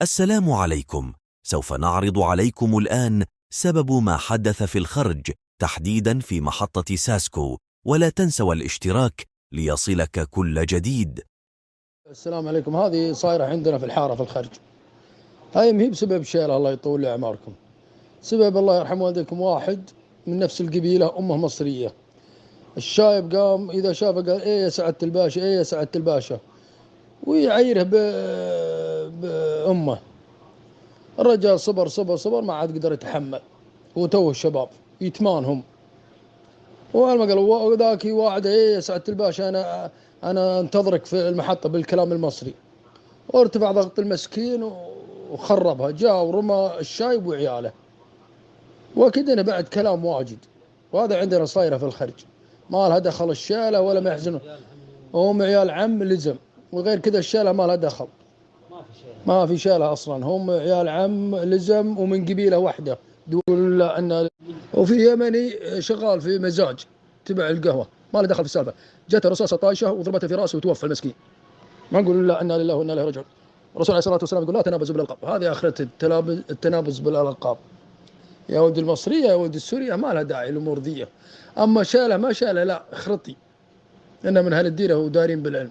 السلام عليكم. سوف نعرض عليكم الآن سبب ما حدث في الخرج، تحديدا في محطة ساسكو، ولا تنسوا الاشتراك ليصلك كل جديد. السلام عليكم. هذه صايرة عندنا في الحارة في الخرج. هاي مهي بسبب شيلة، الله يطول لي أعماركم. سبب الله يرحم والديكم، واحد من نفس القبيلة أمه مصرية. الشايب قام إذا شافه قال إيه يا سعادة الباشا، إيه يا سعادة الباشا، ويعيره بأمه. الرجال صبر صبر صبر، ما عاد قدر يتحمل، وتوه الشباب يتمانهم. وما قالوا ذاك واعد إيه يا سعادة الباشا، أنا انتظرك في المحطة بالكلام المصري. وارتفع ضغط المسكين وخربها، جاء ورمى الشايب وعياله. وكدنا بعد كلام واجد، وهذا عندنا صايره في الخرج، ما لها دخل الشاله ولا ما يحزنون. هم عيال عم لزم، وغير كذا الشاله ما لها دخل، ما في شاله اصلا. هم عيال عم لزم ومن قبيله واحده دول ان. وفي يمني شغال في مزاج تبع القهوه، ما له دخل في السالفه. جته رصاصه طايشه وضربته في راسه وتوفى المسكين. ما نقول الا انا لله وانا اليه راجعون. الرسول عليه الصلاه والسلام يقول لا تنابزوا بالالقاب. هذه اخره التنابز بالالقاب. يا ولد المصريه يا ولد السوريه، ما لها داعي الامور ذي. اما شاله ما شاله لا اخرطي، انها من اهل الديره ودارين بالعلم.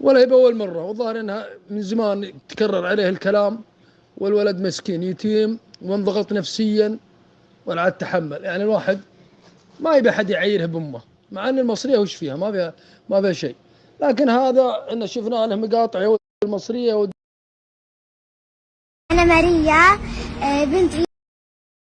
ولا هي باول مره، والظاهر انها من زمان تكرر عليه الكلام. والولد مسكين يتيم وانضغط نفسيا ولا عاد تحمل. يعني الواحد ما يبي احد يعيره بامه، مع ان المصريه وش فيها، ما فيها شيء. لكن هذا ان شفنا له مقاطع يا ولد المصريه. أنا ماريا، بنت